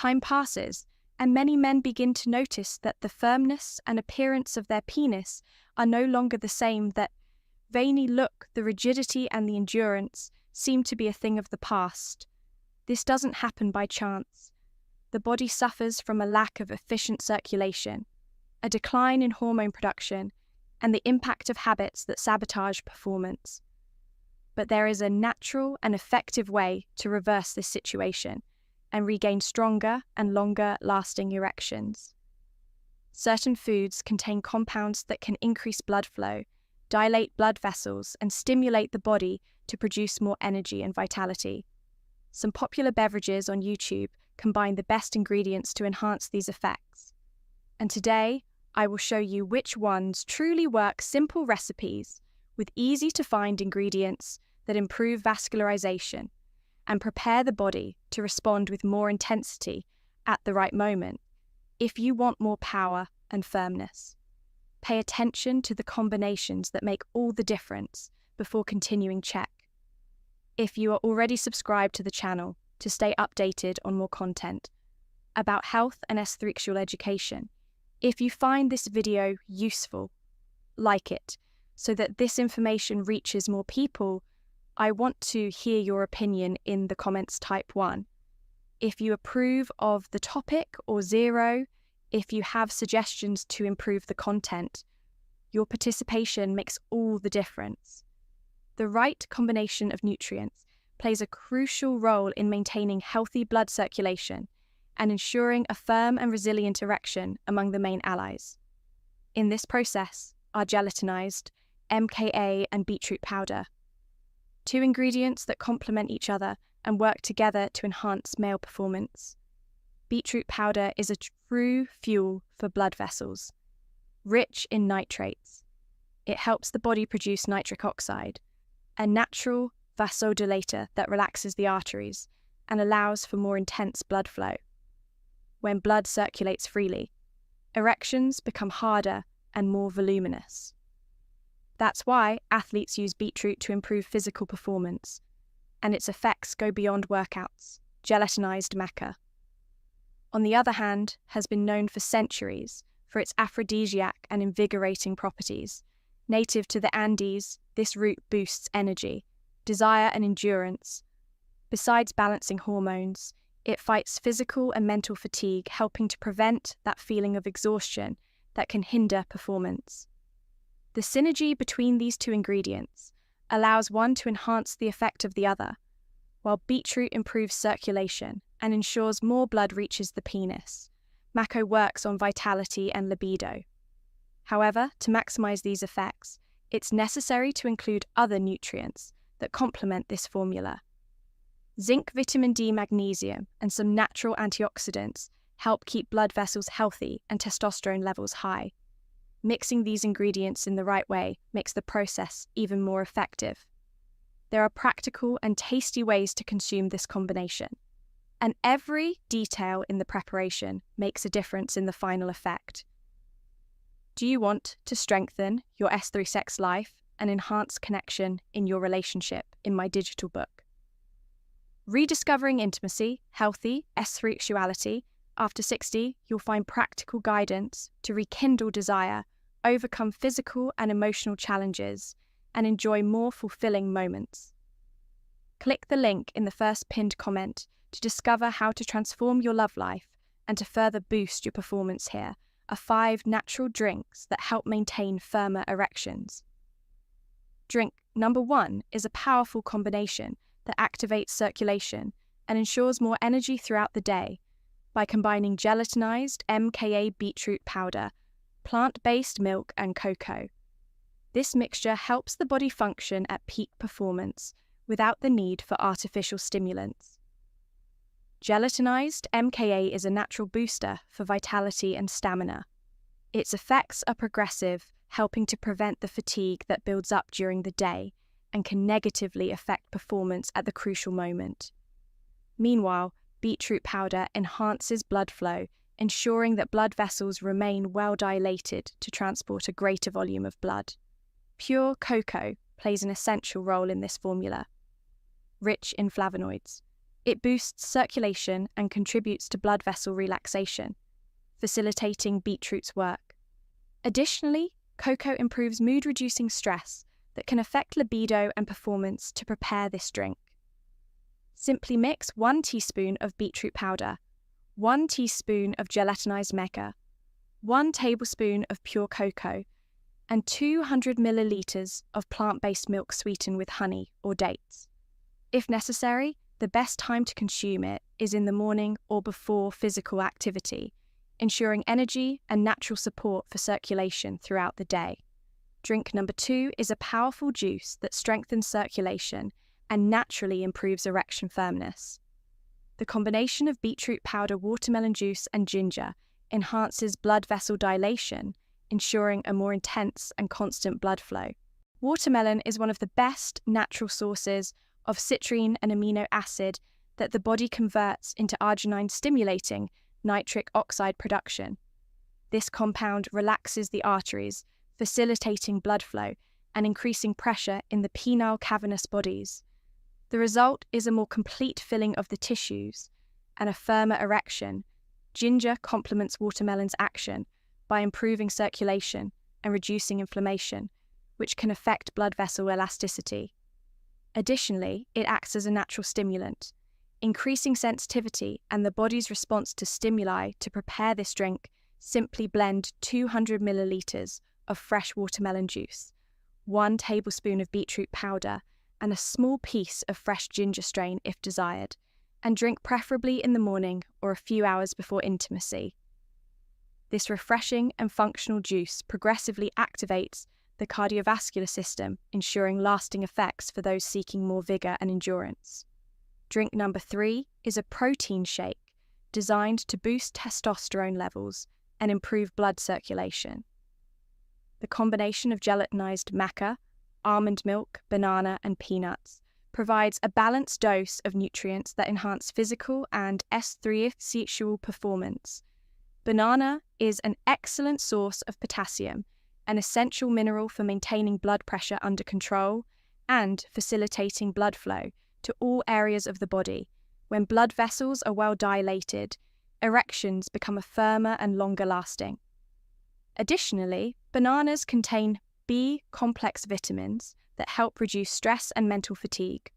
Time passes, and many men begin to notice that the firmness and appearance of their penis are no longer the same, that veiny look, the rigidity and the endurance seem to be a thing of the past. This doesn't happen by chance. The body suffers from a lack of efficient circulation, a decline in hormone production, and the impact of habits that sabotage performance. But there is a natural and effective way to reverse this situation and regain stronger and longer-lasting erections. Certain foods contain compounds that can increase blood flow, dilate blood vessels, and stimulate the body to produce more energy and vitality. Some popular beverages on YouTube combine the best ingredients to enhance these effects. And today, I will show you which ones truly work. Simple recipes with easy-to-find ingredients that improve vascularization and prepare the body to respond with more intensity at the right moment if you want more power and firmness. Pay attention to the combinations that make all the difference before continuing. Check if you are already subscribed to the channel to stay updated on more content about health and erectile education. If you find this video useful, like it so that this information reaches more people. I want to hear your opinion in the comments. Type 1 if you approve of the topic, or 0 if you have suggestions to improve the content. Your participation makes all the difference. The right combination of nutrients plays a crucial role in maintaining healthy blood circulation and ensuring a firm and resilient erection among the main allies. In this process are gelatinized MKA and beetroot powder, 2 ingredients that complement each other and work together to enhance male performance. Beetroot powder is a true fuel for blood vessels, rich in nitrates. It helps the body produce nitric oxide, a natural vasodilator that relaxes the arteries and allows for more intense blood flow. When blood circulates freely, erections become harder and more voluminous. That's why athletes use beetroot to improve physical performance, and its effects go beyond workouts. Gelatinized maca, on the other hand, has been known for centuries for its aphrodisiac and invigorating properties. Native to the Andes, this root boosts energy, desire and endurance. Besides balancing hormones, it fights physical and mental fatigue, helping to prevent that feeling of exhaustion that can hinder performance. The synergy between these 2 ingredients allows one to enhance the effect of the other, while beetroot improves circulation and ensures more blood reaches the penis. Maca works on vitality and libido. However, to maximize these effects, it's necessary to include other nutrients that complement this formula. Zinc, vitamin D, magnesium, and some natural antioxidants help keep blood vessels healthy and testosterone levels high. Mixing these ingredients in the right way makes the process even more effective. There are practical and tasty ways to consume this combination, and every detail in the preparation makes a difference in the final effect. Do you want to strengthen your S3 sex life and enhance connection in your relationship in my digital book? Rediscovering Intimacy, Healthy Sexuality After 60, you'll find practical guidance to rekindle desire, overcome physical and emotional challenges, and enjoy more fulfilling moments. Click the link in the first pinned comment to discover how to transform your love life and to further boost your performance. Here are 5 natural drinks that help maintain firmer erections. Drink number 1 is a powerful combination that activates circulation and ensures more energy throughout the day by combining gelatinized MKA beetroot powder, plant-based milk, and cocoa. This mixture helps the body function at peak performance without the need for artificial stimulants. Gelatinized MKA is a natural booster for vitality and stamina. Its effects are progressive, helping to prevent the fatigue that builds up during the day and can negatively affect performance at the crucial moment. Meanwhile, beetroot powder enhances blood flow, ensuring that blood vessels remain well dilated to transport a greater volume of blood. Pure cocoa plays an essential role in this formula. Rich in flavonoids, It boosts circulation and contributes to blood vessel relaxation, facilitating beetroot's work. Additionally, cocoa improves mood-reducing stress that can affect libido and performance. To prepare this drink, simply mix 1 teaspoon of beetroot powder, 1 teaspoon of gelatinized maca, 1 tablespoon of pure cocoa, and 200 milliliters of plant-based milk sweetened with honey or dates. If necessary, the best time to consume it is in the morning or before physical activity, ensuring energy and natural support for circulation throughout the day. Drink number 2 is a powerful juice that strengthens circulation and naturally improves erection firmness. The combination of beetroot powder, watermelon juice, and ginger enhances blood vessel dilation, ensuring a more intense and constant blood flow. Watermelon is one of the best natural sources of citrulline and amino acid that the body converts into arginine, stimulating nitric oxide production. This compound relaxes the arteries, facilitating blood flow and increasing pressure in the penile cavernous bodies. The result is a more complete filling of the tissues and a firmer erection. Ginger complements watermelon's action by improving circulation and reducing inflammation, which can affect blood vessel elasticity. Additionally, it acts as a natural stimulant, increasing sensitivity and the body's response to stimuli. To prepare this drink, simply blend 200 milliliters of fresh watermelon juice, 1 tablespoon of beetroot powder, and a small piece of fresh ginger strain if desired, and drink preferably in the morning or a few hours before intimacy. This refreshing and functional juice progressively activates the cardiovascular system, ensuring lasting effects for those seeking more vigor and endurance. Drink number 3 is a protein shake designed to boost testosterone levels and improve blood circulation. The combination of gelatinized maca, almond milk, banana, and peanuts provides a balanced dose of nutrients that enhance physical and sexual performance. Banana is an excellent source of potassium, an essential mineral for maintaining blood pressure under control and facilitating blood flow to all areas of the body. When blood vessels are well dilated, erections become firmer and longer lasting. Additionally, bananas contain B-complex vitamins that help reduce stress and mental fatigue.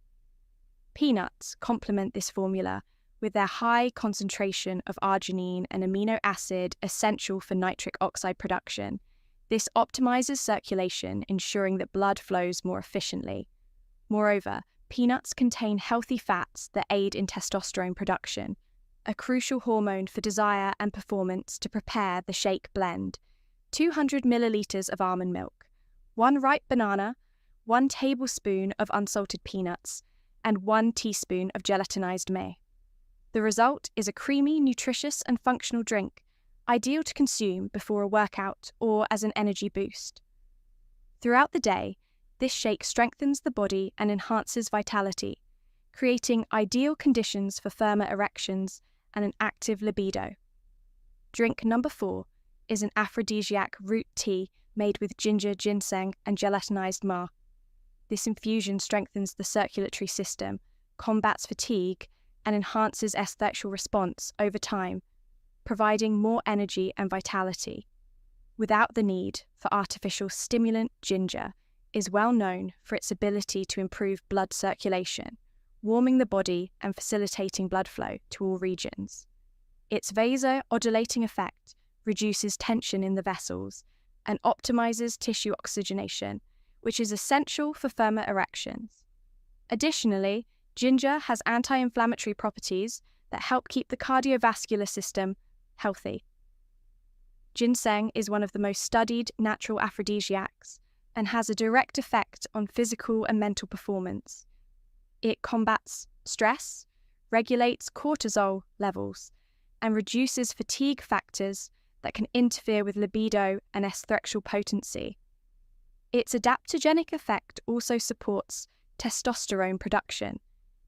Peanuts complement this formula with their high concentration of arginine and amino acid essential for nitric oxide production. This optimizes circulation, ensuring that blood flows more efficiently. Moreover, peanuts contain healthy fats that aid in testosterone production, a crucial hormone for desire and performance. To prepare the shake, blend 200 milliliters of almond milk, 1 ripe banana, 1 tablespoon of unsalted peanuts, and 1 teaspoon of gelatinized maize. The result is a creamy, nutritious, and functional drink, ideal to consume before a workout or as an energy boost. Throughout the day, this shake strengthens the body and enhances vitality, creating ideal conditions for firmer erections and an active libido. Drink number 4 is an aphrodisiac root tea made with ginger, ginseng, and gelatinized ma. This infusion strengthens the circulatory system, combats fatigue, and enhances sexual response over time, providing more energy and vitality. Without the need for artificial stimulant, ginger is well known for its ability to improve blood circulation, warming the body and facilitating blood flow to all regions. Its vasodilating effect reduces tension in the vessels and optimizes tissue oxygenation, which is essential for firmer erections. Additionally, ginger has anti-inflammatory properties that help keep the cardiovascular system healthy. Ginseng is one of the most studied natural aphrodisiacs and has a direct effect on physical and mental performance. It combats stress, regulates cortisol levels, and reduces fatigue factors that can interfere with libido and sexual potency. Its adaptogenic effect also supports testosterone production,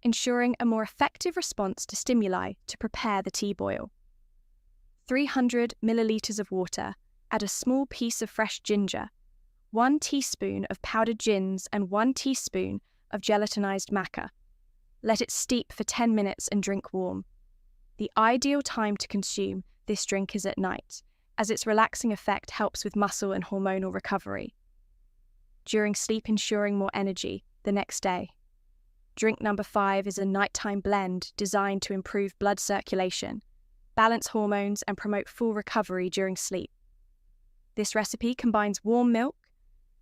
ensuring a more effective response to stimuli. To prepare the tea, boil 300 milliliters of water, add a small piece of fresh ginger, 1 teaspoon of powdered gins, and 1 teaspoon of gelatinized maca. Let it steep for 10 minutes and drink warm. The ideal time to consume this drink is at night, as its relaxing effect helps with muscle and hormonal recovery. During sleep, ensuring more energy the next day. Drink number 5 is a nighttime blend designed to improve blood circulation, balance hormones, and promote full recovery during sleep. This recipe combines warm milk,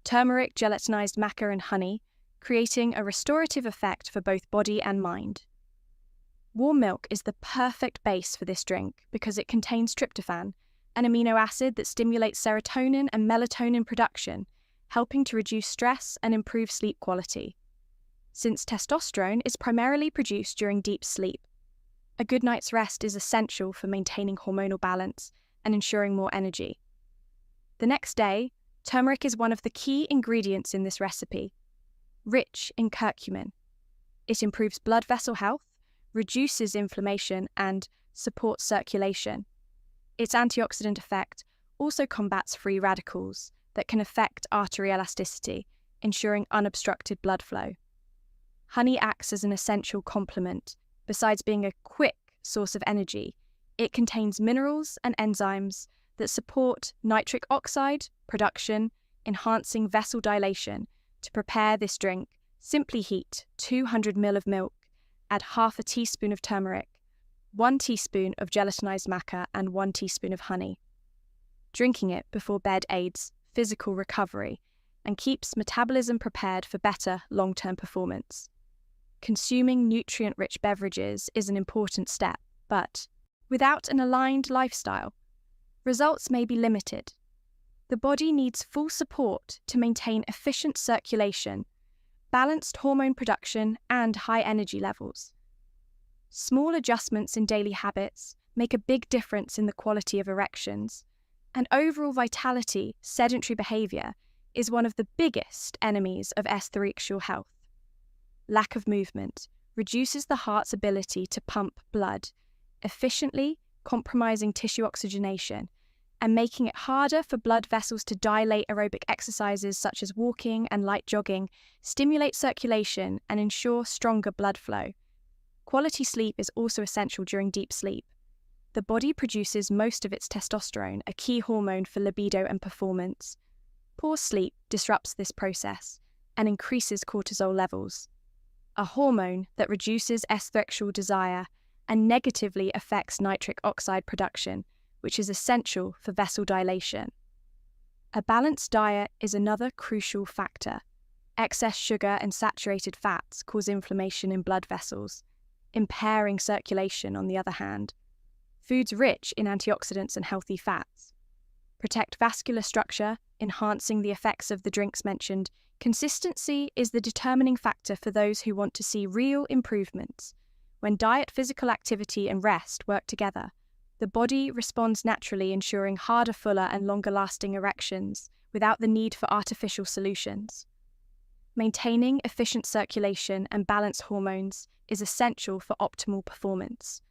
turmeric, gelatinized maca, and honey, creating a restorative effect for both body and mind. Warm milk is the perfect base for this drink because it contains tryptophan, an amino acid that stimulates serotonin and melatonin production, helping to reduce stress and improve sleep quality. Since testosterone is primarily produced during deep sleep, a good night's rest is essential for maintaining hormonal balance and ensuring more energy. The next day, turmeric is one of the key ingredients in this recipe, rich in curcumin. It improves blood vessel health, reduces inflammation, and supports circulation. Its antioxidant effect also combats free radicals that can affect artery elasticity, ensuring unobstructed blood flow. Honey acts as an essential complement. Besides being a quick source of energy, it contains minerals and enzymes that support nitric oxide production, enhancing vessel dilation. To prepare this drink, simply heat 200 ml of milk, add half a teaspoon of turmeric, 1 teaspoon of gelatinized maca, and 1 teaspoon of honey. Drinking it before bed aids physical recovery and keeps metabolism prepared for better long-term performance. Consuming nutrient-rich beverages is an important step, but without an aligned lifestyle, results may be limited. The body needs full support to maintain efficient circulation, balanced hormone production, and high energy levels. Small adjustments in daily habits make a big difference in the quality of erections, and overall vitality. Sedentary behavior is one of the biggest enemies of erectile health. Lack of movement reduces the heart's ability to pump blood efficiently, compromising tissue oxygenation and making it harder for blood vessels to dilate. Aerobic exercises such as walking and light jogging stimulate circulation and ensure stronger blood flow. Quality sleep is also essential during deep sleep. The body produces most of its testosterone, a key hormone for libido and performance. Poor sleep disrupts this process and increases cortisol levels, a hormone that reduces erectile desire and negatively affects nitric oxide production, which is essential for vessel dilation. A balanced diet is another crucial factor. Excess sugar and saturated fats cause inflammation in blood vessels, impairing circulation. On the other hand, foods rich in antioxidants and healthy fats protect vascular structure, enhancing the effects of the drinks mentioned. Consistency is the determining factor for those who want to see real improvements. When diet, physical activity, and rest work together, the body responds naturally, ensuring harder, fuller, and longer-lasting erections without the need for artificial solutions. Maintaining efficient circulation and balanced hormones is essential for optimal performance.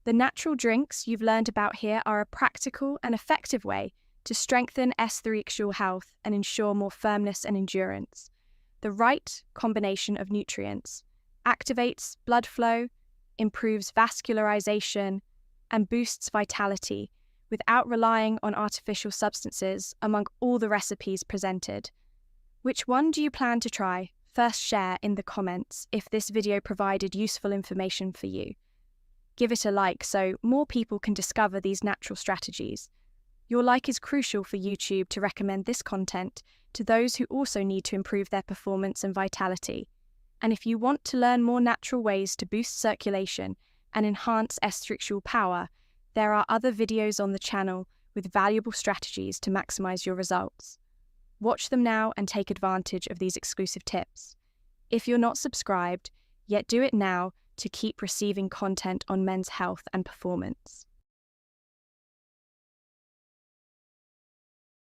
The natural drinks you've learned about here are a practical and effective way to strengthen erectile health and ensure more firmness and endurance. The right combination of nutrients activates blood flow, improves vascularization, and boosts vitality without relying on artificial substances among all the recipes presented. Which one do you plan to try? First, share in the comments if this video provided useful information for you. Give it a like so more people can discover these natural strategies. Your like is crucial for YouTube to recommend this content to those who also need to improve their performance and vitality. And if you want to learn more natural ways to boost circulation and enhance erectile power, there are other videos on the channel with valuable strategies to maximize your results. Watch them now and take advantage of these exclusive tips. If you're not subscribed, yet do it now to keep receiving content on men's health and performance.